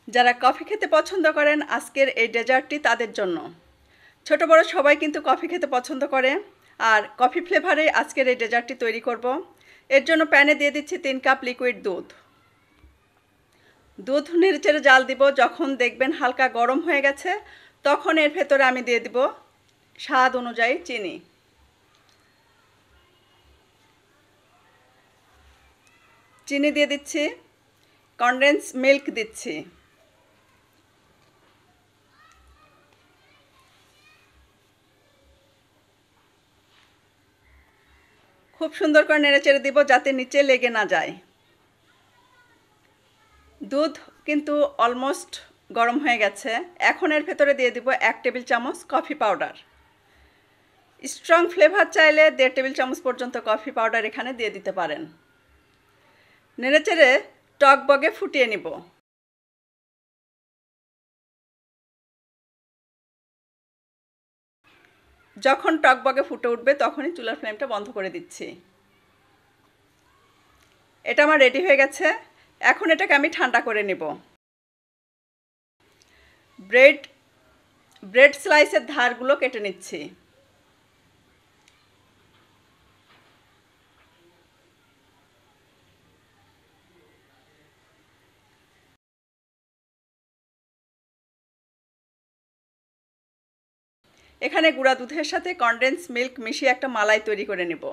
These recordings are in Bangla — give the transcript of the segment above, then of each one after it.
যারা কফি খেতে পছন্দ করেন আজকের এই ডেজার্টটি তাদের জন্য। ছোট বড় সবাই কিন্তু কফি খেতে পছন্দ করে, আর কফি ফ্লেভারে আজকের এই ডেজার্টটি তৈরি করব। এর জন্য প্যানে দিয়ে দিচ্ছি 3 কাপ লিকুইড দুধ। দুধ নেড়েচেড়ে জাল দিব। যখন দেখবেন হালকা গরম হয়ে গেছে তখন এর ভেতরে আমি দিয়ে দিব স্বাদ অনুযায়ী চিনি। চিনি দিয়ে দিচ্ছি, কনডেন্স মিল্ক দিচ্ছি। খুব সুন্দর করে নেড়েচেড়ে দিব যাতে নিচে লেগে না যায়। দুধ কিন্তু অলমোস্ট গরম হয়ে গেছে। এখন এর ভেতরে দিয়ে দিব 1 টেবিল চামচ কফি পাউডার। স্ট্রং ফ্লেভার চাইলে 1.5 টেবিল চামচ পর্যন্ত কফি পাউডার এখানে দিয়ে দিতে পারেন। নেড়েচেড়ে টকবগে ফুটিয়ে নিব। যখন টকবগে ফুটে উঠবে তখনই চুলার ফ্লেমটা বন্ধ করে দিচ্ছি। এটা আমার রেডি হয়ে গেছে। এখন এটাকে আমি ঠান্ডা করে নেব। ব্রেড স্লাইসের ধারগুলো কেটে নিচ্ছি। এখানে গুঁড়া দুধের সাথে কনডেন্স মিল্ক মিশিয়ে একটা মালাই তৈরি করে নেব।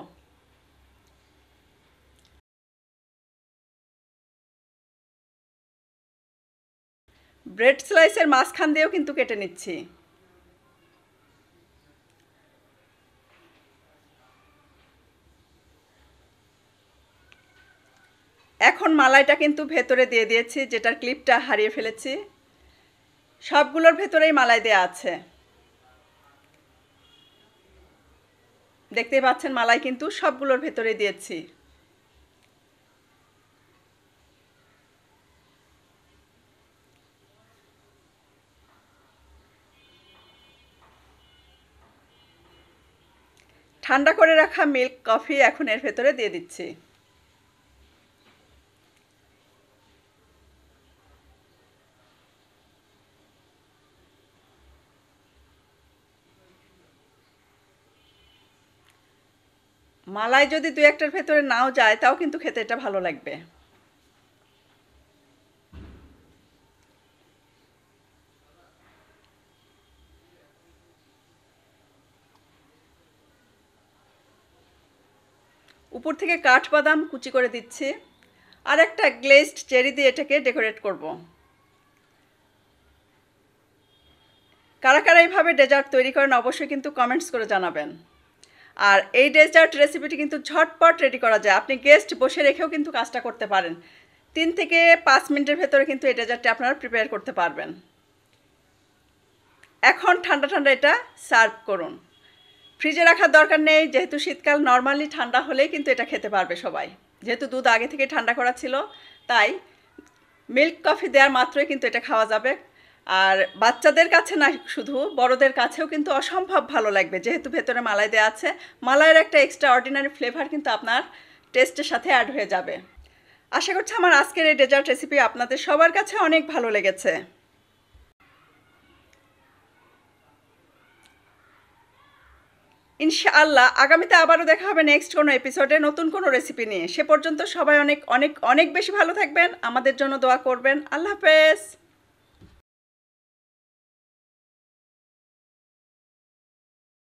ব্রেড স্লাইসের মাঝখান দিয়েও কিন্তু কেটে নিচ্ছি। এখন মালাইটা কিন্তু ভেতরে দিয়ে দিয়েছি, যেটার ক্লিপটা হারিয়ে ফেলেছি। সবগুলোর ভেতরেই মালাই দেয়া আছে। দেখতেই পাচ্ছেন মালাই কিন্তু সবগুলোর ভেতরে দিয়েছি। ঠান্ডা করে রাখা মিল্ক কফি এখন এর ভেতরে দিয়ে দিচ্ছি। মালাই যদি 2-1টার ভেতরে নাও যায় তাও কিন্তু খেতে এটা ভালো লাগবে। উপর থেকে কাঠবাদাম কুচি করে দিচ্ছি, আর একটা গ্লেজড চেরি দিয়ে এটাকে ডেকোরেট করব। কারা কারা এইভাবে ডেজার্ট তৈরি করেন অবশ্যই কিন্তু কমেন্টস করে জানাবেন। আর এই ডেজার্ট রেসিপিটি কিন্তু ঝটপট রেডি করা যায়। আপনি গেস্ট বসে রেখেও কিন্তু কাজটা করতে পারেন। 3 থেকে 5 মিনিটের ভেতরে কিন্তু এই ডেজার্টটি আপনারা প্রিপেয়ার করতে পারবেন। এখন ঠান্ডা ঠান্ডা এটা সার্ভ করুন। ফ্রিজে রাখার দরকার নেই, যেহেতু শীতকাল নর্মালি ঠান্ডা হলেই কিন্তু এটা খেতে পারবে সবাই। যেহেতু দুধ আগে থেকে ঠান্ডা করা ছিল তাই মিল্ক কফি দেওয়ার মাত্রই কিন্তু এটা খাওয়া যাবে। আর বাচ্চাদের কাছে না, শুধু বড়দের কাছেও কিন্তু অসম্ভব ভালো লাগবে, যেহেতু ভেতরে মালাই দেওয়া আছে। মালাইয়ের একটা এক্সট্রা অর্ডিনারি ফ্লেভার কিন্তু আপনার টেস্টের সাথে অ্যাড হয়ে যাবে। আশা করছি আমার আজকের এই ডেজার্ট রেসিপি আপনাদের সবার কাছে অনেক ভালো লেগেছে। ইনশাআল্লাহ আগামীতে আবারও দেখা হবে নেক্সট কোনো এপিসোডে নতুন কোনো রেসিপি নিয়ে। সে পর্যন্ত সবাই অনেক অনেক অনেক বেশি ভালো থাকবেন, আমাদের জন্য দোয়া করবেন। আল্লাহ হাফেজ।